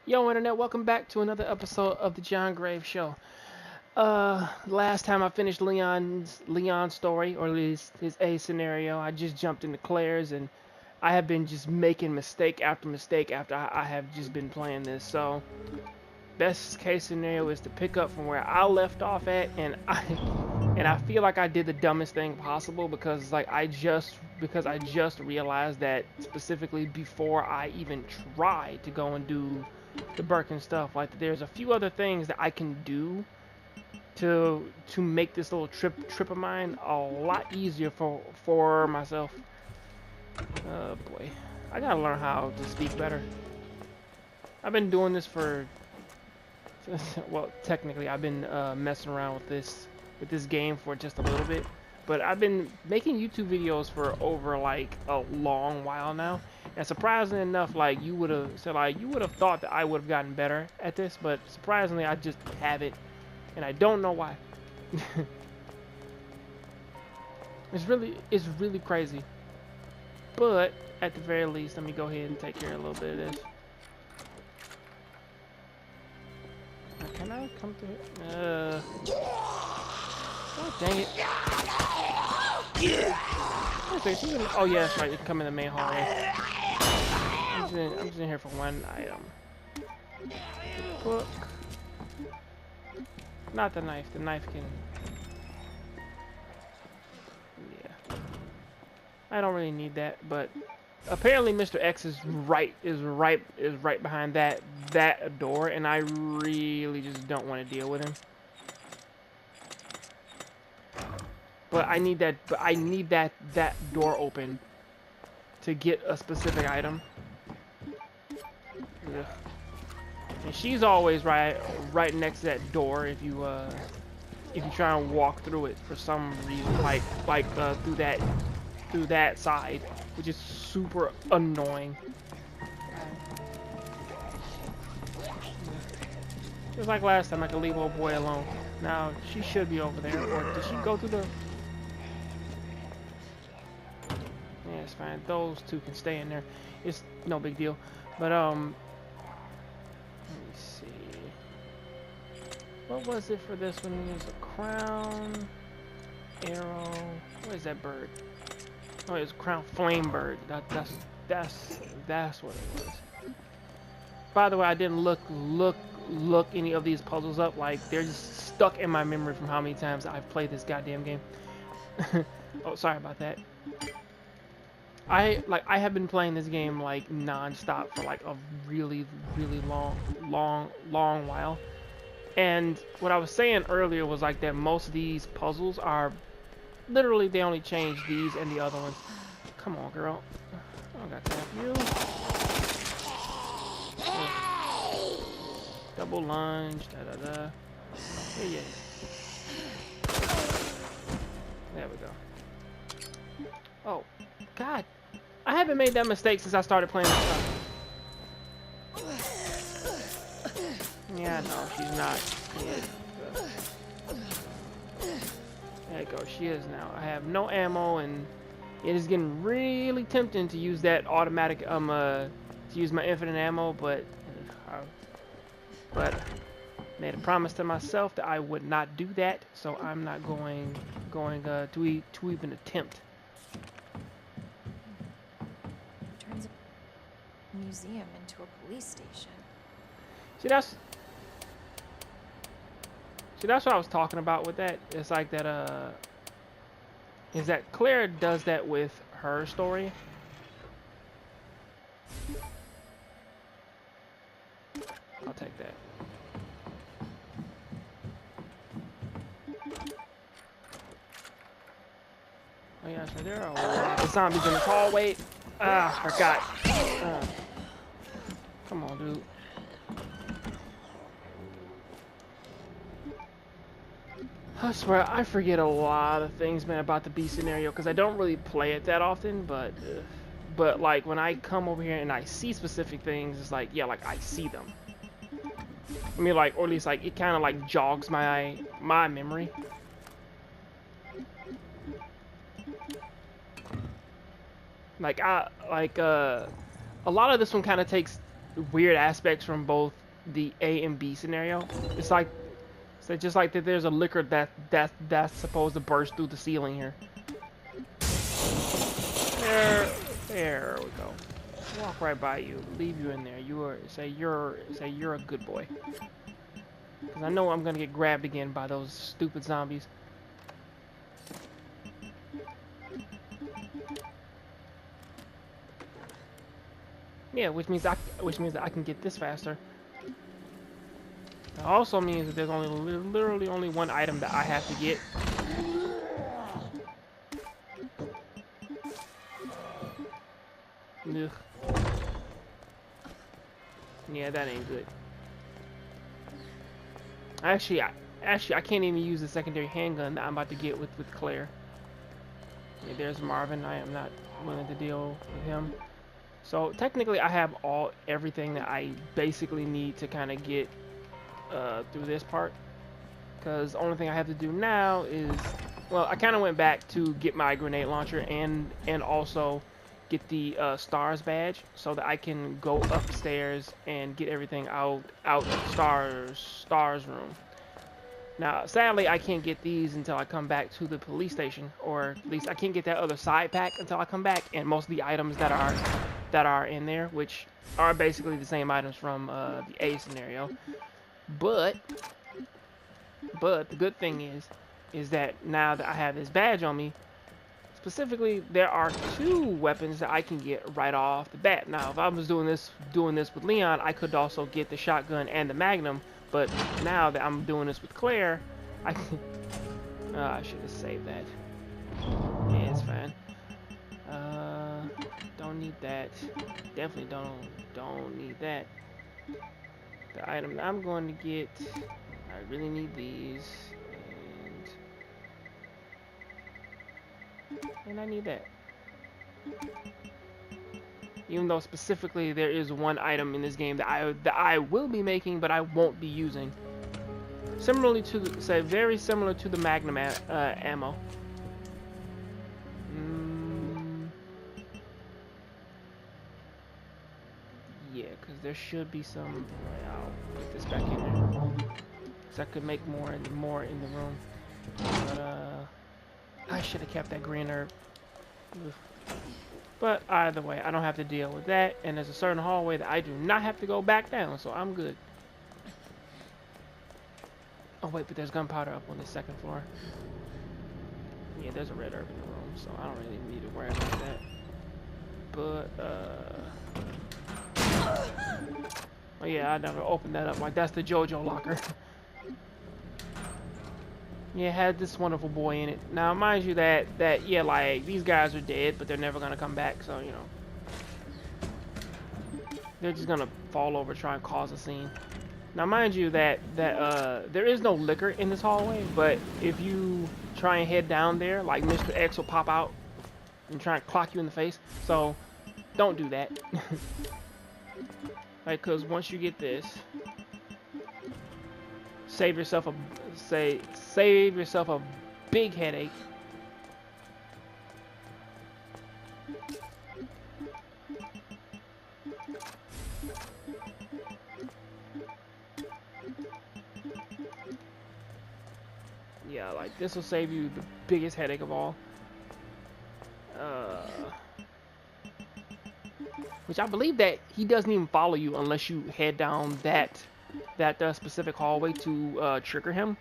Yo, Internet, welcome back to another episode of the John Grave Show. Last time I finished Leon's story, or at least his A scenario, I just jumped into Claire's, and I have been just making mistake after mistake after I have just been playing this. So, best case scenario is to pick up from where I left off at, and I feel like I did the dumbest thing possible because I just realized that specifically before I even tried to go and do the Birkin stuff. Like there's a few other things that I can do to make this little trip of mine a lot easier for myself. Oh boy, I gotta learn how to speak better. I've been doing this for well, technically I've been messing around with this game for just a little bit, but I've been making YouTube videos for over like a long while now. And surprisingly enough, like you would have said, like you would have thought that I would have gotten better at this, but surprisingly, I just haven't, and I don't know why. it's really crazy. But at the very least, let me go ahead and take care of a little bit of this. Can I come through? Oh, dang it. Oh yeah, that's right. You can come in the main hallway. I'm just in here for one item. Book. Not the knife. The knife can. Yeah. I don't really need that, but apparently Mr.x is right behind that door, and I really just don't want to deal with him. But I need that door open to get a specific item. Ugh. And she's always right next to that door if you try and walk through it for some reason, through that side, which is super annoying. Just like last time, I could leave old boy alone. Now she should be over there, or did she go through the? Yeah, it's fine. Those two can stay in there. It's no big deal. But let me see. What was it for this one? There's a crown, arrow. What is that bird? Oh, it's a crown flame bird. That's what it was. By the way, I didn't look any of these puzzles up. Like they're just stuck in my memory from how many times I've played this goddamn game. Oh, sorry about that. I have been playing this game like non-stop for like a really long while. And what I was saying earlier was like that most of these puzzles are literally they only change these and the other ones. Come on, girl. I don't got time for you. Double lunge, da. Yeah. There we go. Oh, God. I haven't made that mistake since I started playing this stuff. Yeah, no, she's not. There you go, she is now. I have no ammo, and it is getting really tempting to use that automatic, to use my infinite ammo, but made a promise to myself that I would not do that, so I'm not going to even attempt. Turns a museum into a police station. See, that's what I was talking about with that. It's like that is that Claire does that with her story. I'll take that. Oh yeah, so there are a lot of zombies in the hallway. Ah, I forgot. Come on, dude. I swear, I forget a lot of things, man, about the B scenario, because I don't really play it that often, but like, when I come over here and I see specific things, it's like, yeah, like, I see them. I mean, like, or at least, like, it kind of, like, jogs my memory. Like, a lot of this one kind of takes weird aspects from both the A and B scenario. It's like, so just like that there's a liquor that's supposed to burst through the ceiling here. There we go. Walk right by you, leave you in there. Say you're a good boy. Cause I know I'm gonna get grabbed again by those stupid zombies. Yeah, which means that I can get this faster. It also means that there's only literally only one item that I have to get. Ugh. Yeah, that ain't good. Actually, I can't even use the secondary handgun that I'm about to get with Claire. Yeah, there's Marvin. I am not willing to deal with him. So technically, I have everything that I basically need to kind of get through this part. Because the only thing I have to do now is, well, I kind of went back to get my grenade launcher and also get the stars badge so that I can go upstairs and get everything out of stars room. Now, sadly, I can't get these until I come back to the police station, or at least I can't get that other side pack until I come back. And most of the items that are in there, which are basically the same items from the A scenario, but the good thing is that now that I have this badge on me, specifically, there are 2 weapons that I can get right off the bat. Now, if I was doing this with Leon, I could also get the shotgun and the Magnum. But now that I'm doing this with Claire, I can. I should have saved that. Yeah, it's fine. Don't need that. Definitely don't need that. The item that I'm going to get, I really need these. And I need that. Even though specifically there is one item in this game that I will be making, but I won't be using. Similarly to very similar to the Magnum ammo. Yeah, because there should be some. I'll put this back in there, so I could make more in the room. But I should have kept that green herb. Ugh. But either way, I don't have to deal with that, and there's a certain hallway that I do not have to go back down, so I'm good. Oh wait, but there's gunpowder up on the 2nd floor. Yeah, there's a red herb in the room, so I don't really need to worry about that. But oh yeah, I never opened that up. Like, that's the JoJo locker. Yeah, it had this wonderful boy in it. Now, mind you that yeah, like, these guys are dead, but they're never gonna come back, so, you know. They're just gonna fall over, try and cause a scene. Now, mind you that there is no liquor in this hallway, but if you try and head down there, like, Mr.x will pop out and try and clock you in the face. So, don't do that. Like, cause once you get this, save yourself a big headache. Yeah, like, this will save you the biggest headache of all. Which I believe that he doesn't even follow you unless you head down that specific hallway to trigger him.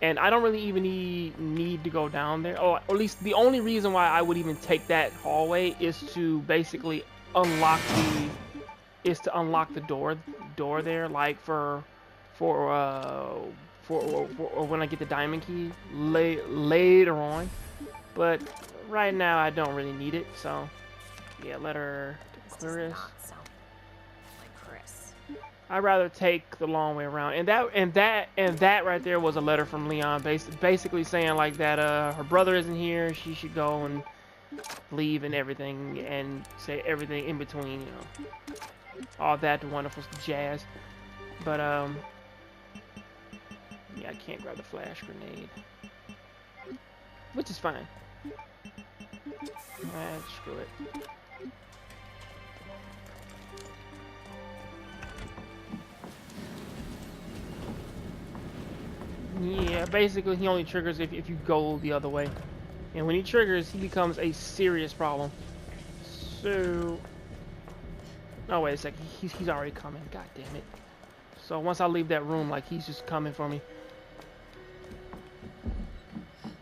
And I don't really even need to go down there. Or at least the only reason why I would even take that hallway is to basically unlock the door there, like for when I get the diamond key later on. But right now I don't really need it, so yeah, let her Clarice. I'd rather take the long way around, and that right there was a letter from Leon, basically saying like that her brother isn't here, she should go and leave and everything, and say everything in between, you know, all that wonderful jazz. But yeah, I can't grab the flash grenade, which is fine. Screw it. Yeah, basically he only triggers if you go the other way. And when he triggers, he becomes a serious problem. So... Oh, wait a second. He's already coming. God damn it. So once I leave that room, like, he's just coming for me.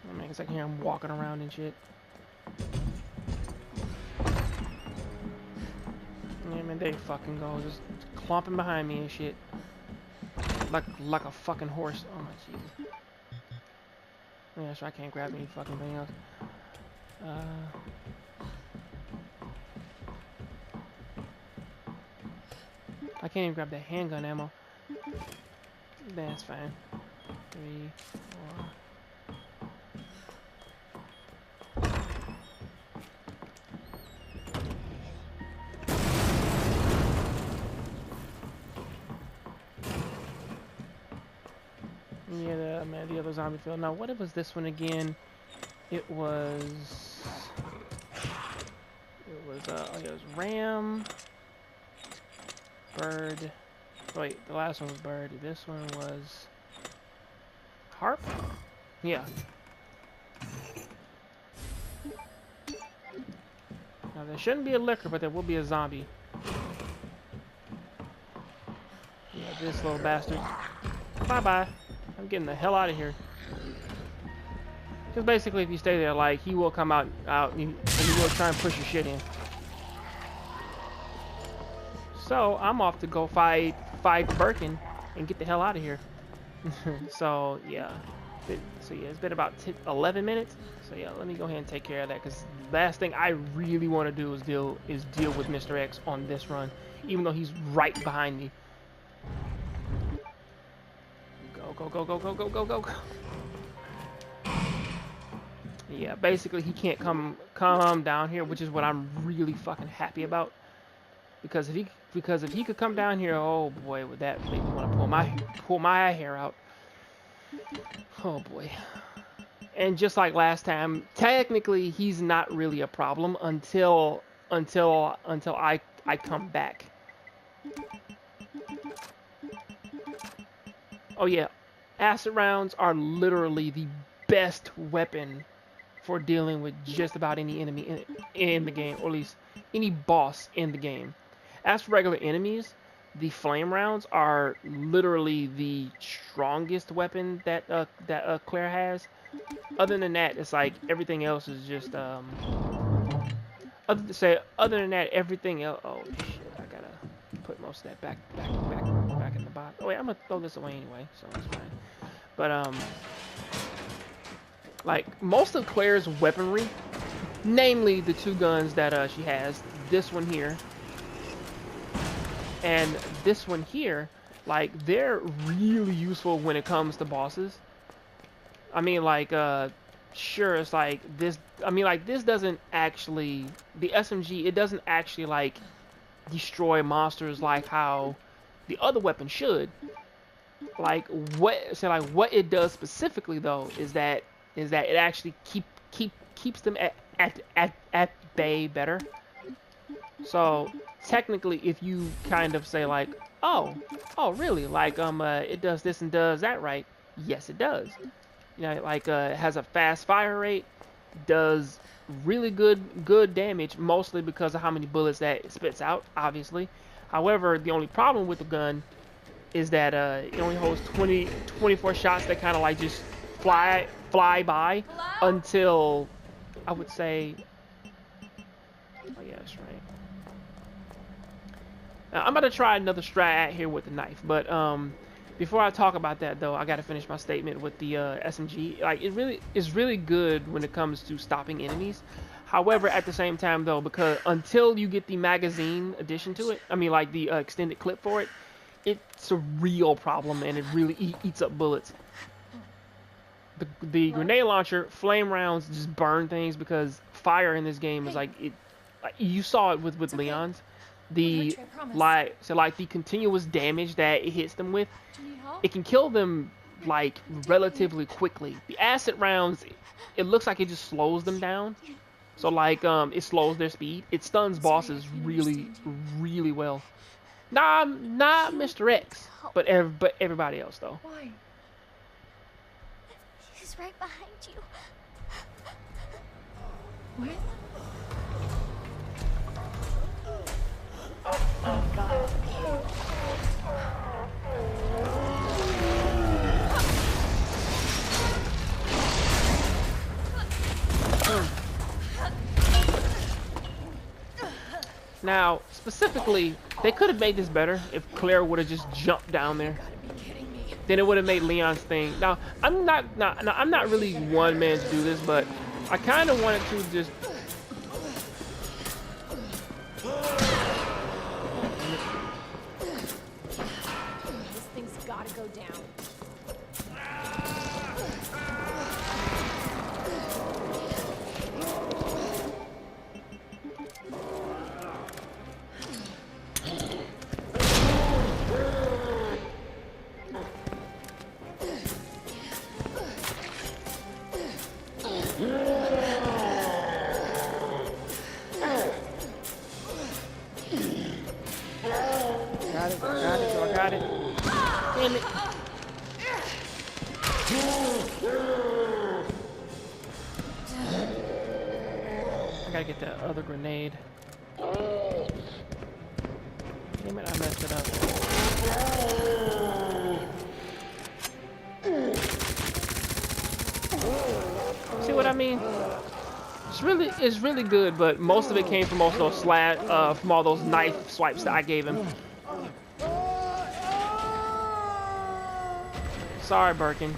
I mean, it's like here I'm walking around and shit. Yeah, man, there you fucking go. Just clomping behind me and shit. Like a fucking horse. Oh, my Jesus. Yeah, so I can't grab any fucking thing else. I can't even grab that handgun ammo. That's fine. 3, 4. Yeah, man, the other zombie field. Now, what was this one again? It was... oh yeah, it was ram, bird. Wait, the last one was bird. This one was harp. Yeah. Now there shouldn't be a liquor, but there will be a zombie. Yeah, this little bastard. Bye bye. I'm getting the hell out of here. Because basically, if you stay there, like, he will come out and he will try and push your shit in. So I'm off to go fight Birkin and get the hell out of here. So yeah, it's been about 11 minutes. So yeah, let me go ahead and take care of that, because the last thing I really want to do is deal with Mr.x on this run, even though he's right behind me. Go go go go go go go go. Yeah, basically he can't come down here, which is what I'm really fucking happy about. Because if he could come down here, oh boy, would that make me want to pull my hair out. Oh boy. And just like last time, technically he's not really a problem until I come back. Oh yeah, acid rounds are literally the best weapon for dealing with just about any enemy in the game, or at least any boss in the game. As for regular enemies, the flame rounds are literally the strongest weapon that Claire has. Other than that, it's like everything else is just other than that, everything else. Oh shit! I gotta put most of that back in the box. Oh wait, I'm gonna throw this away anyway, so it's fine. But like most of Claire's weaponry, namely the 2 guns that she has, this one here and this one here, like, they're really useful when it comes to bosses. I mean, like, sure, it's like this. I mean, like, this doesn't actually, the SMG, it doesn't actually like destroy monsters like how the other weapon should. Like what it does specifically though is that it actually keeps them at bay better. So technically, if you kind of say like, oh really, like it does this and does that right, yes it does. You know, like it has a fast fire rate, does really good damage, mostly because of how many bullets that it spits out, obviously. However, the only problem with the gun is that it only holds 24 shots that kind of like just fly by. Hello? Until I would say, oh yeah, that's right. Now, I'm about to try another strat here with the knife, but before I talk about that though, I gotta finish my statement with the SMG. Like, it's really good when it comes to stopping enemies. However, at the same time though, because until you get the magazine addition to it, I mean like the extended clip for it, it's a real problem, and it really eats up bullets. The grenade launcher, flame rounds just burn things, because fire in this game is like it. Like, you saw it with Leon's. The the continuous damage that it hits them with, it can kill them like relatively quickly. The acid rounds, it looks like it just slows them down. So like it slows their speed. It stuns bosses really well. Nah, not Mr.x, but everybody else though. Why? right behind you. What? Oh God. Now, specifically, they could have made this better if Claire would have just jumped down there. Gotta be kidding me. Then it would have made Leon's thing. Now, I'm not really one man to do this, but I kind of wanted to just. This thing's gotta go down. Got it. Damn it. I gotta get that other grenade. Damn it, I messed it up. See what I mean? It's really good, but most of it came from all those from all those knife swipes that I gave him. Sorry, Birkin.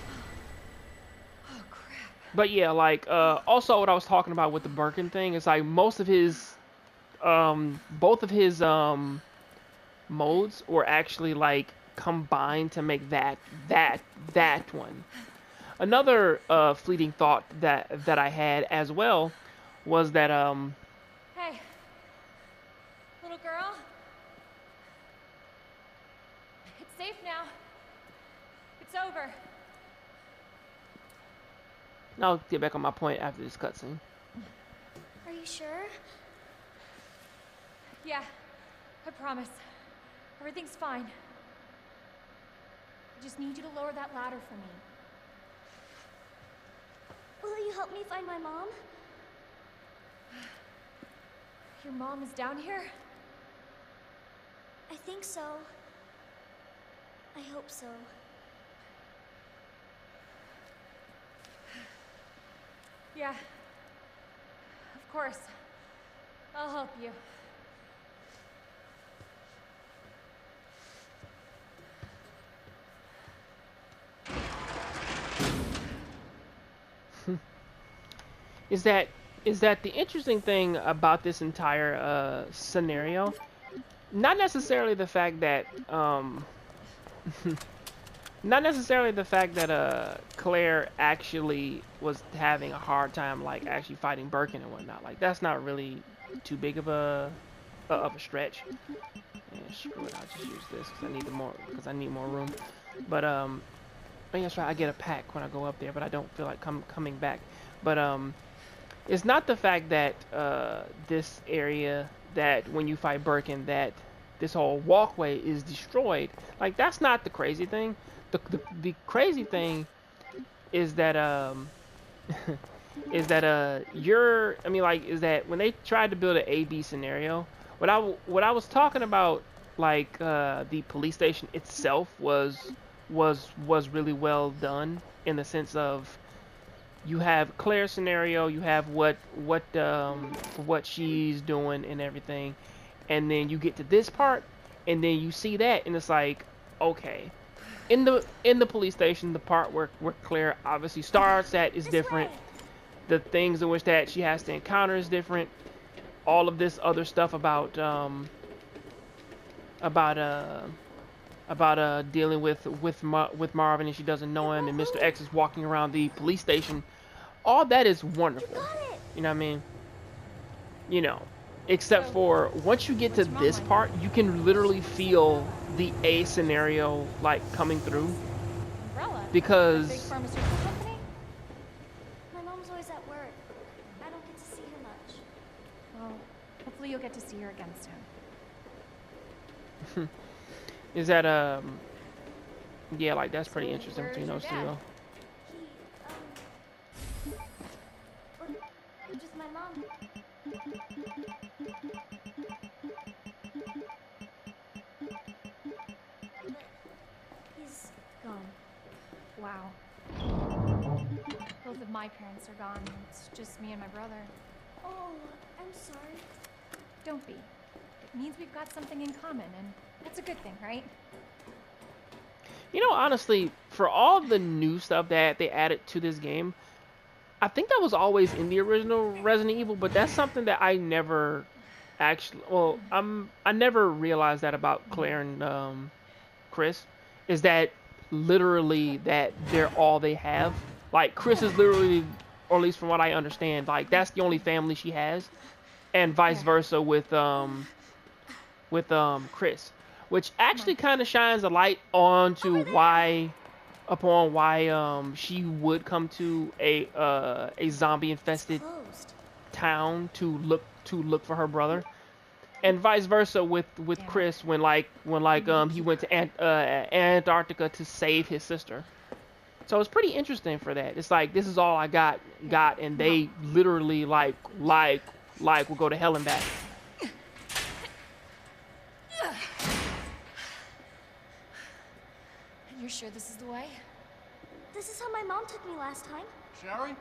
Oh crap. But yeah, like also what I was talking about with the Birkin thing is like most of his both of his modes were actually like combined to make that one. Another fleeting thought that I had as well was that Hey, little girl. It's safe now. It's over. I'll get back on my point after this cutscene. Are you sure? Yeah, I promise. Everything's fine. I just need you to lower that ladder for me. Will you help me find my mom? Your mom is down here? I think so. I hope so. Yeah. Of course. I'll help you. Is that the interesting thing about this entire scenario? Not necessarily the fact that Claire actually was having a hard time like actually fighting Birkin and whatnot. Like that's not really too big of a stretch. Yeah, screw it, I'll just use this because I need more room. But I think that's right. I get a pack when I go up there, but I don't feel like coming back. But it's not the fact that this area, that when you fight Birkin, that this whole walkway is destroyed. Like that's not the crazy thing. The crazy thing is that is that is that when they tried to build an A/B scenario, what I was talking about, like the police station itself was really well done in the sense of you have Claire's scenario, you have what she's doing and everything, and then you get to this part, and then you see that, and it's like, okay, in the police station, the part where Claire obviously starts at is different. The things in which that she has to encounter is different. All of this other stuff about dealing with Marvin, and she doesn't know him, and Mr.x is walking around the police station. All that is wonderful. You know what I mean? You know, except for once you get to this part, you can literally feel the A scenario like coming through. Umbrella? Because Big pharmaceutical company? My mom's always at work. I don't get to see her much. Well, hopefully you'll get to see her again soon. is that yeah, like that's pretty interesting between those two though. Wow. Both of my parents are gone. It's just me and my brother. Oh, I'm sorry. Don't be. It means we've got something in common, and that's a good thing, right? You know, honestly, for all the new stuff that they added to this game, I think that was always in the original Resident Evil, but that's something that I never actually, well, I never realized that about Claire and Chris, is that literally that they're all they have. Like Chris is literally, or at least from what I understand, like that's the only family she has, and vice versa with Chris, which actually kind of shines a light onto why she would come to a zombie infested Closed. town to look for her brother, and vice versa with Chris when he went to Antarctica to save his sister. So it's pretty interesting for that. It's like this is all I got, and they literally like will go to hell and back. You're sure this is the way? This is how my mom took me last time. Sherry?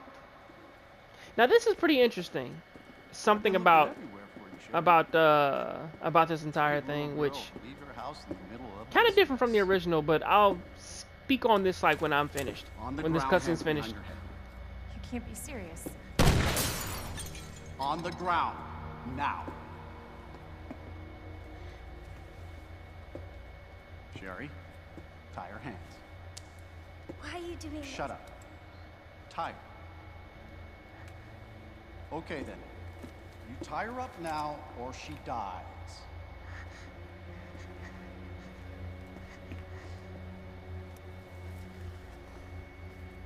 Now this is pretty interesting. Something about this entire thing, which kind of different from the original, but I'll speak on this like when I'm finished, when this cutscene's finished. You can't be serious. On the ground, now. Sherry, tie her hands. Why are you doing Shut up. Tie her. Okay then. You tie her up now or she dies.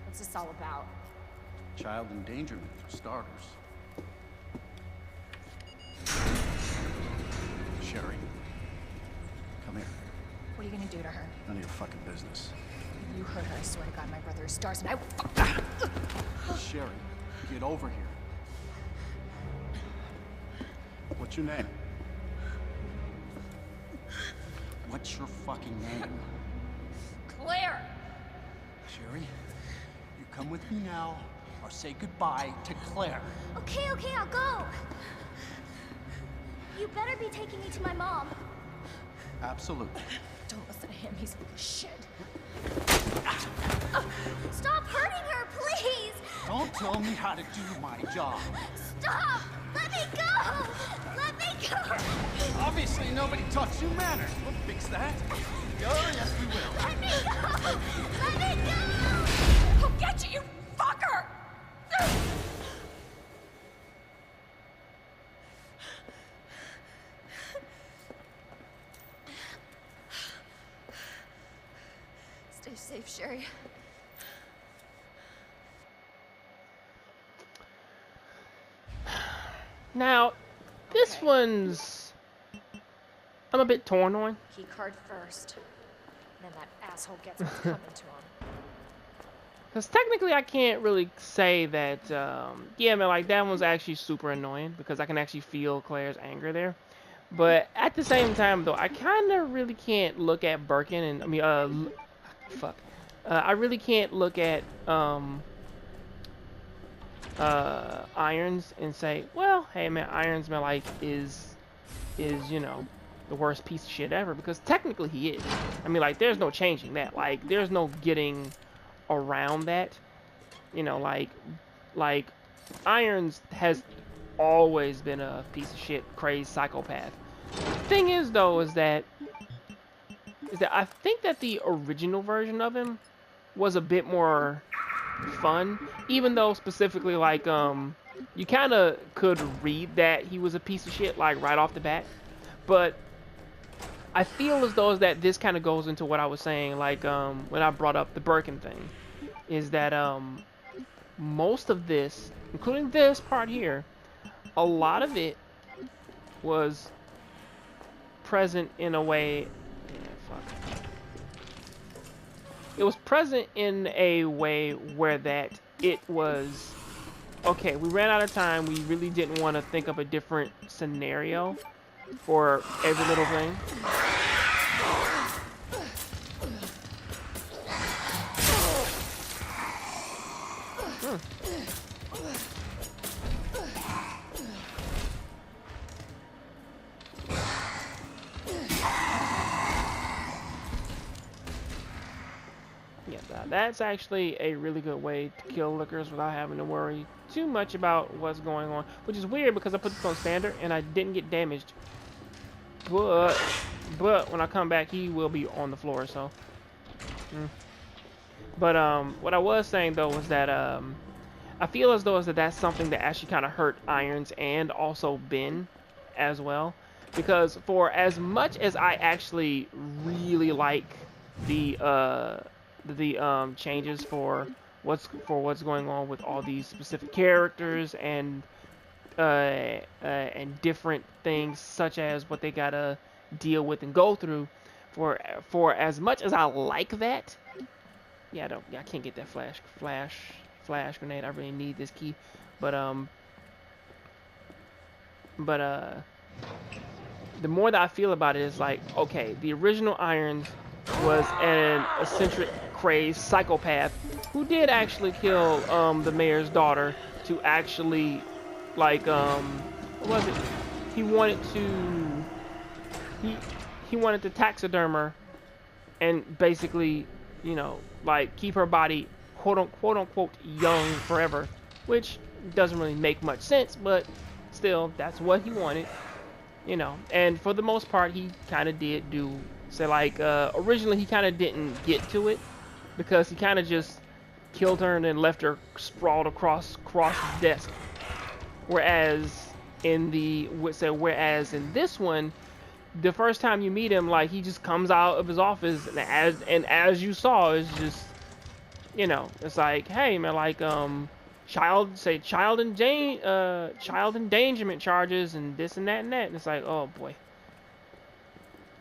What's this all about? Child endangerment for starters. Sherry, come here. What are you gonna do to her? None of your fucking business. You heard her. I swear to God, my brother is stars, and I. Sherry, get over here. What's your name? What's your fucking name? Claire! Sherry, you come with me now, or say goodbye to Claire. Okay, I'll go. You better be taking me to my mom. Absolutely. Don't listen to him. He's full of shit. Stop hurting her, please! Don't tell me how to do my job. Stop! Let me go! Let me go! Obviously, nobody taught you manners. We'll fix that. Oh, yes, we will. Let me go! Let me go! I'll get you, you fucker! Stay safe, Sherry. Now, this one's I'm a bit torn on. Key card first. Then that asshole gets what's coming to him. Because technically I can't really say that, yeah, man, like that one's actually super annoying because I can actually feel Claire's anger there. But at the same time, though, I kind of really can't look at Birkin and, I really can't look at, Irons and say, well, hey, man, Irons, man, like, is, you know, the worst piece of shit ever, because technically he is. I mean, like, there's no changing that. Like, there's no getting around that. You know, like Irons has always been a piece of shit, crazed psychopath. Thing is, though, is that I think that the original version of him was a bit more fun, even though specifically, like, you kind of could read that he was a piece of shit, like, right off the bat. But I feel as though that this kind of goes into what I was saying, like, when I brought up the Birkin thing, is that, most of this, including this part here, a lot of it was present in a way, it was present in a way where that it was, okay, we ran out of time, we really didn't want to think of a different scenario for every little thing. Yeah, that's actually a really good way to kill lickers without having to worry too much about what's going on. Which is weird because I put this on standard and I didn't get damaged. But when I come back, he will be on the floor. So, but what I was saying though was that I feel as though that's something that actually kind of hurt Irons and also Ben as well, because for as much as I actually really like the changes for what's going on with all these specific characters and different things such as what they gotta deal with and go through, for as much as I like that, yeah, I can't get that flash grenade. I really need this key, but the more that I feel about it is like, okay, the original Irons was an eccentric, crazed psychopath who did actually kill the mayor's daughter to actually, like, what was it? He wanted to he wanted to taxiderm her and basically, you know, like keep her body quote unquote young forever, which doesn't really make much sense, but still, that's what he wanted, you know. And for the most part, he kind of did do. So like originally, he kind of didn't get to it because he kind of just killed her and then left her sprawled across his desk. Whereas in this one, the first time you meet him, like, he just comes out of his office and as you saw, it's just, you know, it's like, hey man, like child endangerment charges and this and that and that, and it's like, oh boy.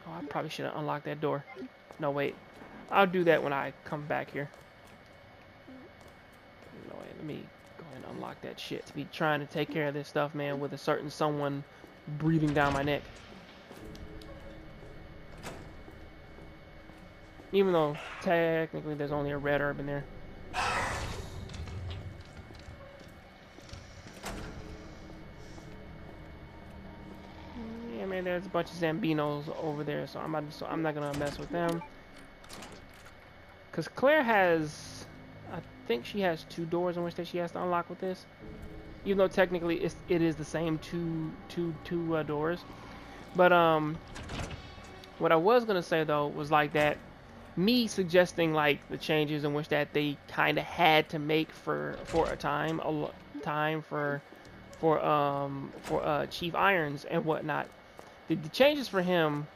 Oh, I probably should have unlocked that door. No, wait, I'll do that when I come back here. No, wait, let me go ahead and unlock that shit to be trying to take care of this stuff, man, with a certain someone breathing down my neck. Even though technically there's only a red herb in there. Yeah, man, there's a bunch of Zambinos over there, so I'm not gonna mess with them. Cause Claire has, I think she has 2 doors in which that she has to unlock with this. Even though technically it is the same two doors. But what I was gonna say though was like that. Me suggesting like the changes in which that they kind of had to make for a time for Chief Irons and whatnot. The changes for him,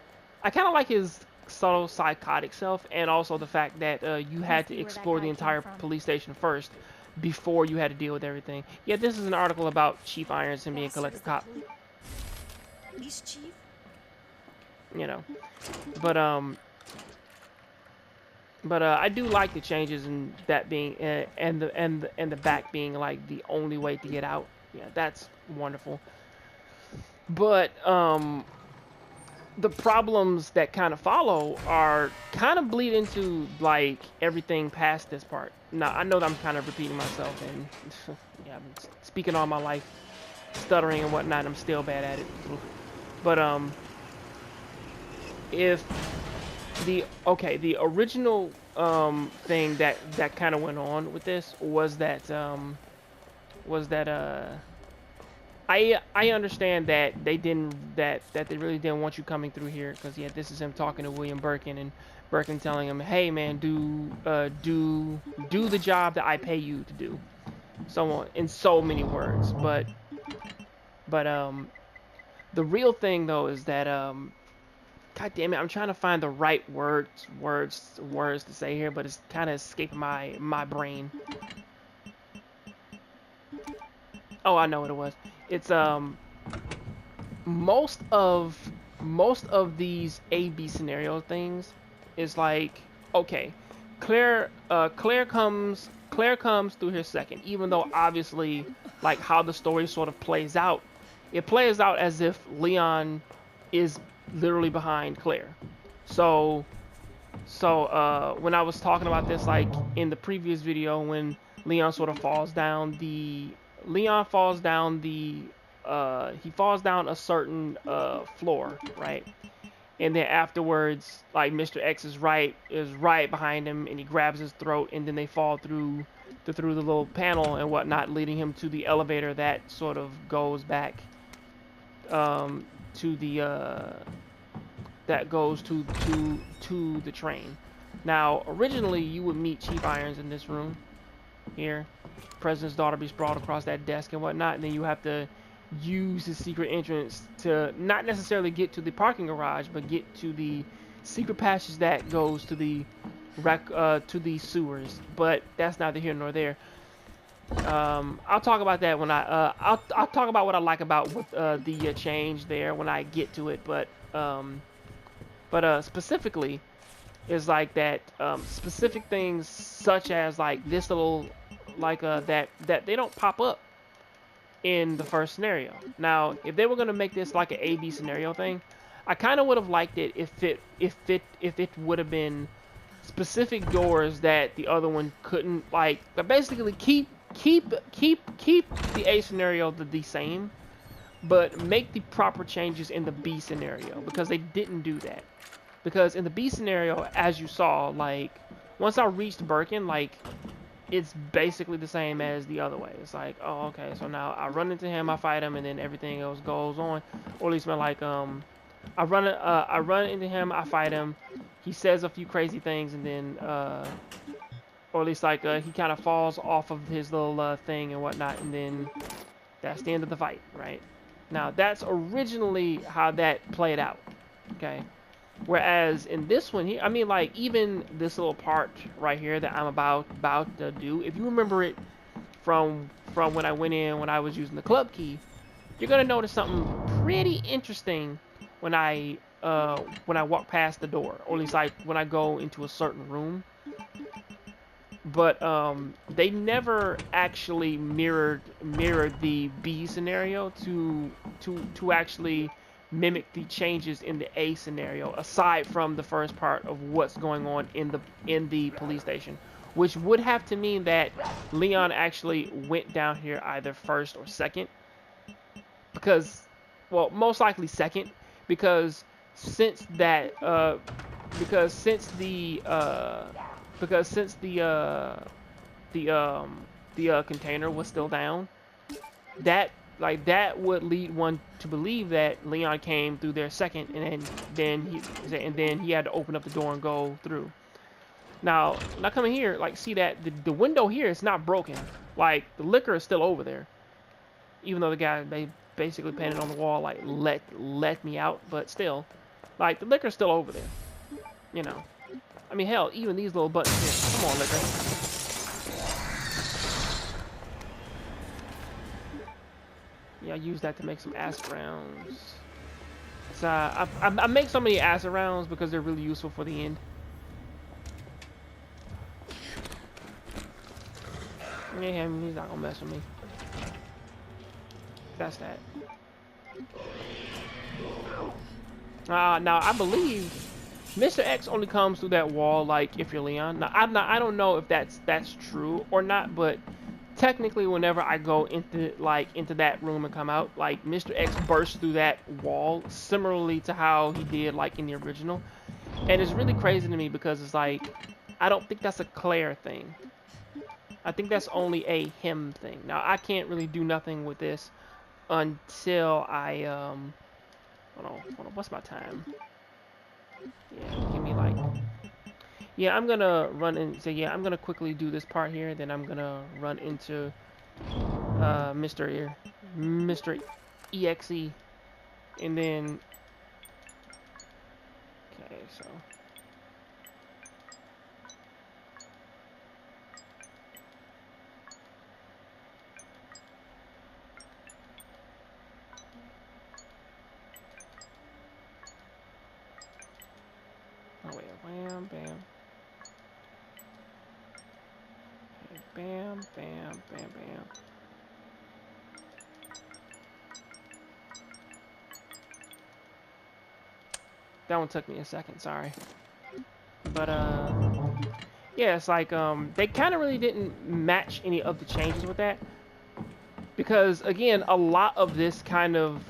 I kind of like his subtle psychotic self, and also the fact that you had to explore the entire police station first before you had to deal with everything. Yeah, this is an article about Chief Irons and being a collector cop. Police chief? You know, but I do like the changes in that being and the back being like the only way to get out. Yeah, that's wonderful. But the problems that kind of follow are kind of bleed into like everything past this part. Now I know that I'm kind of repeating myself, and yeah, I've been speaking all my life, stuttering and whatnot. I'm still bad at it. But if the original thing that kind of went on with this was that I understand that they really didn't want you coming through here, because yeah, this is him talking to William Birkin, and Birkin telling him, hey man, do the job that I pay you to do, so on, in so many words. But the real thing though is that God damn it, I'm trying to find the right words to say here, but it's kind of escaping my brain. Oh, I know what it was. It's most of these A/B scenario things is like, okay, Claire comes through here second, even though obviously like how the story sort of plays out, it plays out as if Leon is literally behind Claire. So when I was talking about this, like in the previous video, when Leon sort of falls down a certain floor, right? and then afterwards, like Mr. X is right behind him, and he grabs his throat, and then they fall through the little panel and whatnot, leading him to the elevator that sort of goes back to the to the train. Now, originally you would meet Chief Irons in this room here. President's daughter be sprawled across that desk and whatnot, and then you have to use his secret entrance to not necessarily get to the parking garage, but get to the secret passage that goes to the sewers. But that's neither here nor there. I'll talk about that when I'll talk about what I like about the change there when I get to it. But specifically is like that specific things such as like this little that they don't pop up in the first scenario. Now, if they were gonna make this like an A/B scenario thing, I kind of would have liked it if it would have been specific doors that the other one couldn't, like, but basically keep the A scenario the same, but make the proper changes in the B scenario, because they didn't do that. Because in the B scenario, as you saw, like, once I reached Birkin, like, it's basically the same as the other way. It's like, oh, okay, so now I run into him, I fight him, and then everything else goes on. Or at least, like, I run into him, I fight him, he says a few crazy things, and then, or at least, like, he kind of falls off of his little thing and whatnot, and then that's the end of the fight, right? Now, that's originally how that played out, okay? Whereas in this one here, I mean, like, even this little part right here that I'm about to do, if you remember it from when I went in when I was using the club key, you're gonna notice something pretty interesting when I walk past the door, or at least like when I go into a certain room. But they never actually mirrored the B scenario to actually mimic the changes in the A scenario, aside from the first part of what's going on in the police station, which would have to mean that Leon actually went down here either first or second, because, well, most likely second, because since the container was still down, that would lead one to believe that Leon came through there second, and then he had to open up the door and go through. Now coming here, like, see that the window here is not broken. Like, the liquor is still over there, even though the guy basically painted on the wall like let me out, but still, like, the liquor's still over there. You know, I mean, hell, even these little buttons here. Come on, liquor. Yeah, I use that to make some acid rounds. So I make so many acid rounds because they're really useful for the end. Yeah, he's not gonna mess with me. That's that. Now I believe Mr.x only comes through that wall, like, if you're Leon. Now I don't know if that's true or not, but technically, whenever I go into that room and come out, like, Mr.x bursts through that wall, similarly to how he did, like, in the original. And it's really crazy to me because it's like, I don't think that's a Claire thing. I think that's only a him thing. Now, I can't really do nothing with this until I, hold on, what's my time? Yeah, give me, like, yeah, I'm gonna run and say, yeah, I'm gonna quickly do this part here, then I'm gonna run into Mr. EXE, and then, okay, so. Oh wait, wham, bam. Okay, bam, bam, bam, bam. That one took me a second, sorry. But yeah, it's like they kind of really didn't match any of the changes with that, because again, a lot of this kind of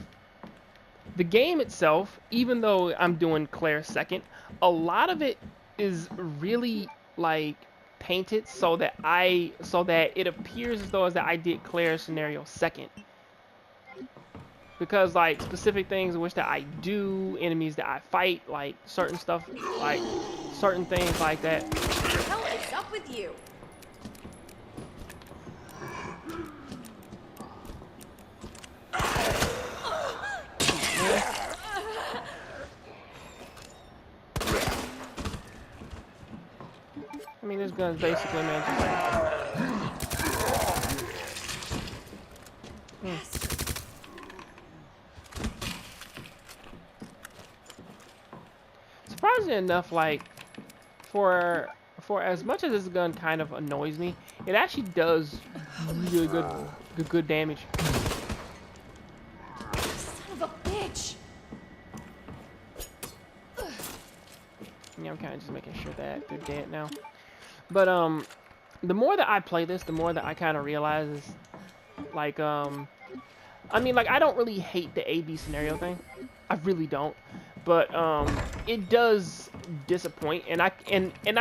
the game itself, even though I'm doing Claire second, a lot of it is really like painted so that it appears as though as that I did Claire's scenario second. Because like specific things in which that I do, enemies that I fight, like certain stuff, like certain things like that. What the hell is up with you? I mean, this gun's basically meant to like. Surprisingly enough, like for as much as this gun kind of annoys me, it actually does really good damage. Son of a bitch! Yeah, I'm kind of just making sure that they're dead now. But the more that I play this, the more that I kind of realize is, like, I mean, like, I don't really hate the A/B scenario thing. I really don't. But it does disappoint, and I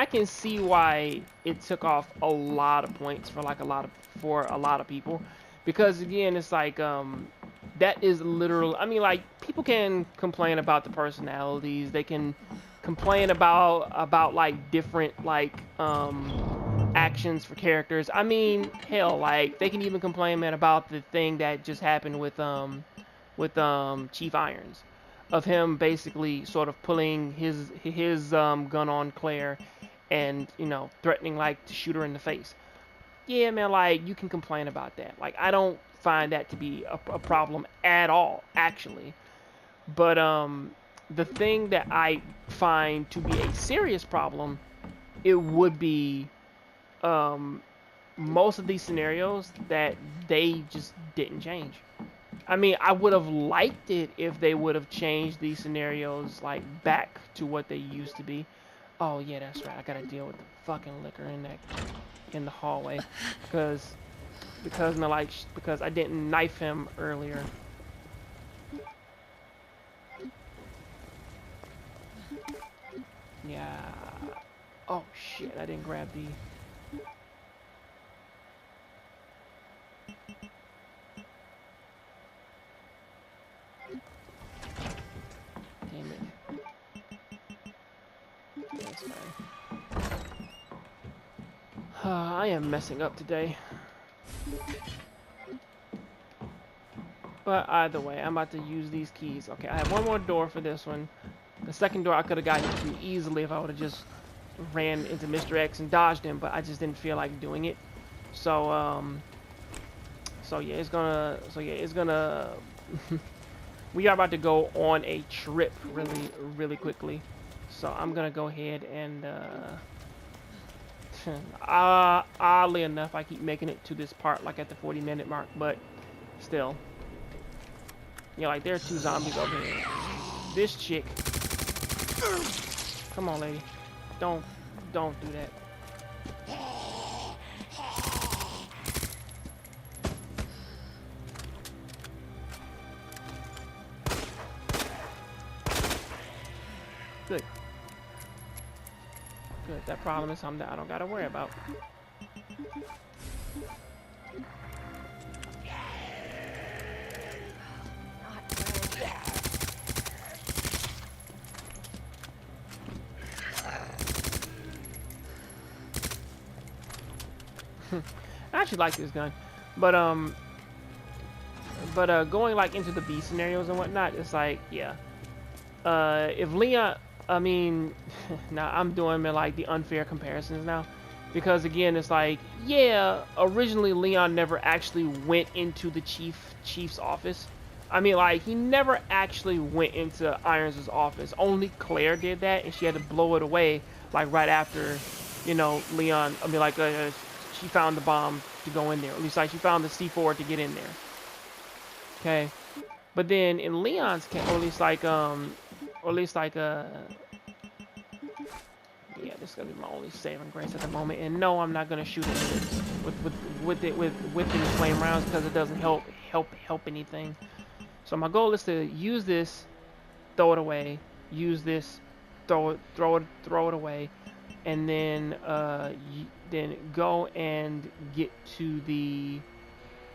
can see why it took off a lot of points for like a lot of people, because again, it's like that is literal. I mean, like, people can complain about the personalities, they can complain about like different like actions for characters. I mean, hell, like they can even complain, man, about the thing that just happened with Chief Irons, of him basically sort of pulling his gun on Claire and, you know, threatening like to shoot her in the face. Yeah, man, like you can complain about that. Like, I don't find that to be a problem at all, actually. But the thing that I find to be a serious problem, it would be most of these scenarios that they just didn't change. I mean, I would have liked it if they would have changed these scenarios like back to what they used to be. Oh yeah, that's right. I gotta deal with the fucking liquor in the hallway because I didn't knife him earlier. Yeah. Oh shit! I didn't grab the. Damn it. That's fine. I am messing up today. But either way, I'm about to use these keys. Okay, I have one more door for this one. The second door I could have gotten to easily if I would have just ran into Mr.x and dodged him, but I just didn't feel like doing it. So yeah, it's gonna we are about to go on a trip really quickly. So I'm gonna go ahead and oddly enough, I keep making it to this part like at the 40-minute mark, but still. Yeah, like there are 2 zombies over here. This chick. Come on, lady. Don't do that. Good. Good. That problem is something that I don't gotta worry about. I actually like this gun, but going like into the B scenarios and whatnot, it's like, yeah, if Leon, I mean, now I'm doing like the unfair comparisons now, because again, it's like, yeah, originally Leon never actually went into the chief's office. I mean, like, he never actually went into Irons' office. Only Claire did that, and she had to blow it away like right after, you know, Leon. I mean, like, she found the bomb to go in there. At least, like, she found the C4 to get in there. Okay, but then in Leon's case, or at least like, yeah, this is gonna be my only saving grace at the moment. And no, I'm not gonna shoot it with any flame rounds because it doesn't help anything. So my goal is to use this, throw it away, use this, throw it away, and then go and get to the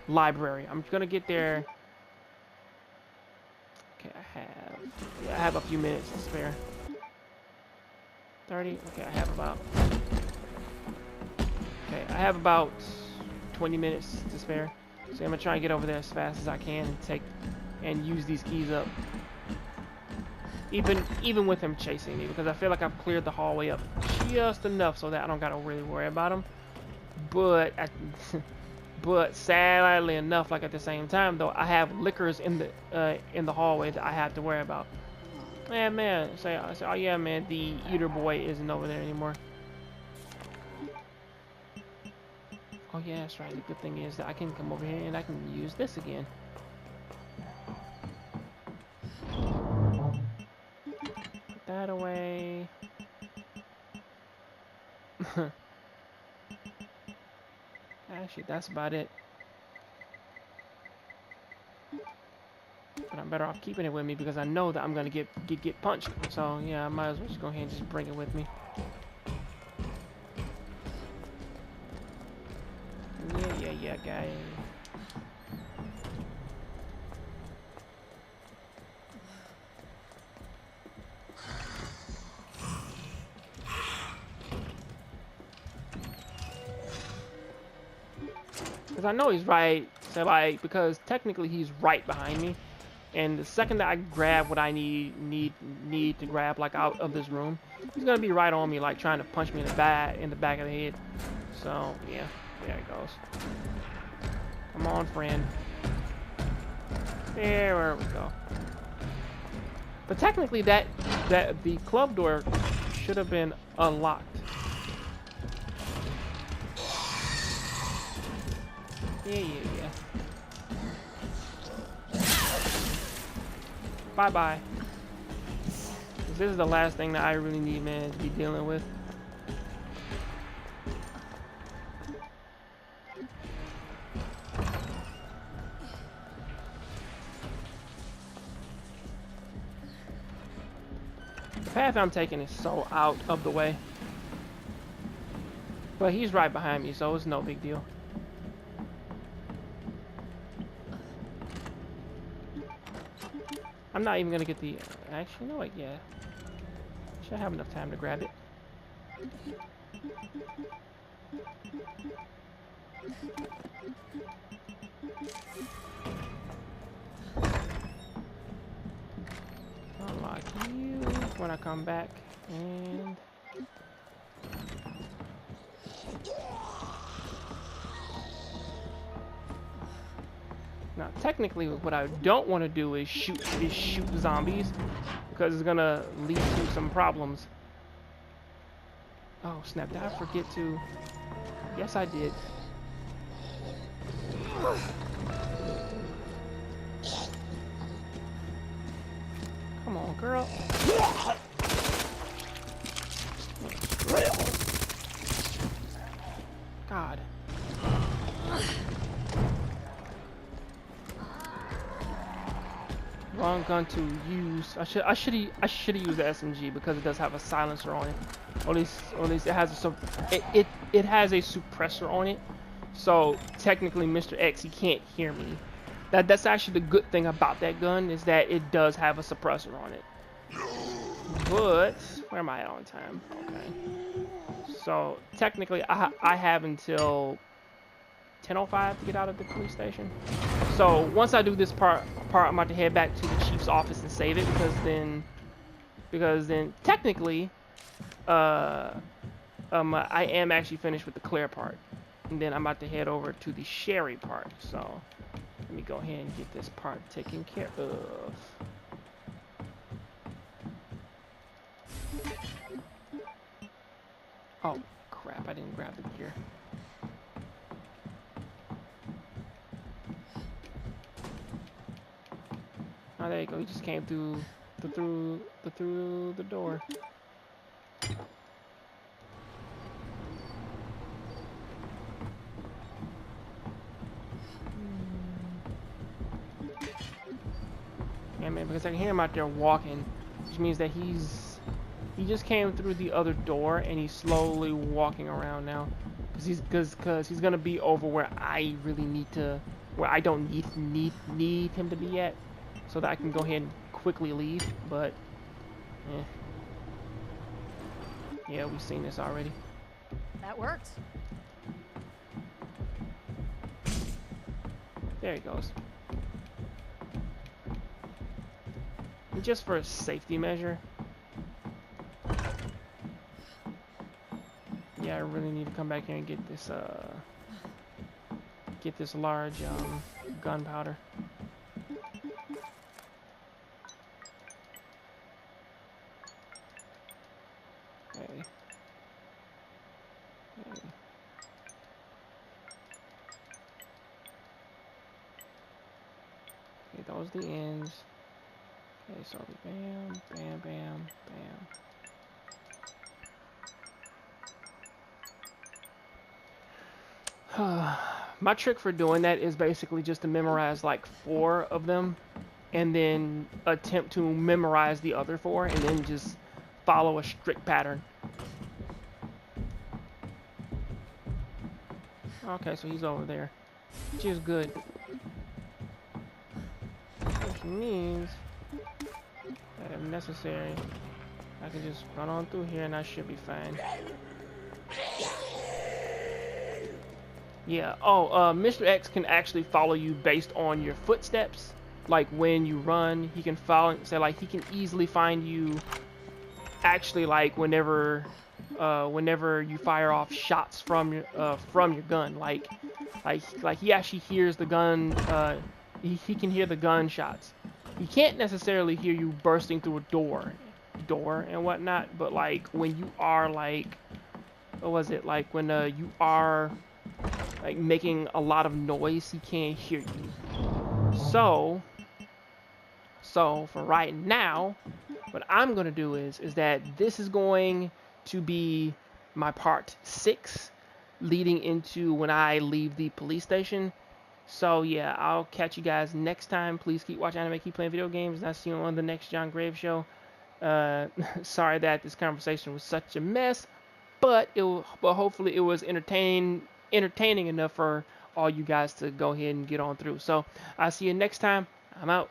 library. I'm gonna get there. Okay, I have a few minutes to spare. 30. Okay, I have about 20 minutes to spare. So I'm gonna try and get over there as fast as I can and use these keys up. Even with him chasing me, because I feel like I've cleared the hallway up just enough so that I don't gotta really worry about him. But but sadly enough, like at the same time though, I have liquors in the hallway that I have to worry about. Man, oh yeah, man, the eater boy isn't over there anymore. Oh yeah, that's right. The good thing is that I can come over here and I can use this again. Put that away. Actually, that's about it. But I'm better off keeping it with me because I know that I'm gonna get punched. So yeah, I might as well just go ahead and just bring it with me. Yeah, guy. Because I know he's right. So like, because technically he's right behind me. And the second that I grab what I need to grab, like out of this room, he's gonna be right on me, like trying to punch me in the back of the head. So yeah, there it goes. Come on, friend. There we go. But technically, that the club door should have been unlocked. Yeah. Bye. This is the last thing that I really need, man, to be dealing with. The path I'm taking is so out of the way. But he's right behind me, so it's no big deal. I'm not even gonna get the... Actually, no, yeah. Should have enough time to grab it. Unlock you when I come back, and... Now, technically, what I don't want to do is shoot zombies, because it's gonna lead to some problems. Oh snap! Did I forget to? Yes, I did. Come on, girl. God. Wrong gun to use. I should have used the SMG because it does have a silencer on it. Or at least it has it has a suppressor on it. So technically, Mr.x, he can't hear me. That's actually the good thing about that gun, is that it does have a suppressor on it. But where am I at on time? Okay. So technically, I have until 10:05 to get out of the police station. So once I do this part, I'm about to head back to the chief's office and save it, because then technically, I am actually finished with the clear part, and then I'm about to head over to the Sherry part. So let me go ahead and get this part taken care of. Oh crap! I didn't grab the gear. Oh, there you go. He just came through the door. Yeah, man, because I can hear him out there walking, which means that he just came through the other door and he's slowly walking around now, because he's gonna be over where I really need to, where I don't need him to be at, so that I can go ahead and quickly leave. But yeah, we've seen this already. That worked. There he goes. And just for a safety measure, yeah, I really need to come back here and get this large gunpowder. Okay. Okay, those are the ends. Okay, so bam, bam, bam, bam. My trick for doing that is basically just to memorize like 4 of them, and then attempt to memorize the other 4, and then just follow a strict pattern. Okay, so he's over there, which is good. Which means that if necessary, I can just run on through here and I should be fine. Yeah, Mr.x can actually follow you based on your footsteps. Like when you run, he can follow, so like he can easily find you actually like whenever you fire off shots from your gun. Like he actually hears the gun, he can hear the gunshots. He can't necessarily hear you bursting through a door and whatnot, but like when you are like, what was it, like when you are like making a lot of noise, he can't hear you. So for right now, what I'm gonna do is that this is going to be my part 6 leading into when I leave the police station. So yeah, I'll catch you guys next time. Please keep watching anime, keep playing video games, and I'll see you on the next John Graves show. Sorry that this conversation was such a mess, but hopefully it was entertaining enough for all you guys to go ahead and get on through. So I'll see you next time. I'm out.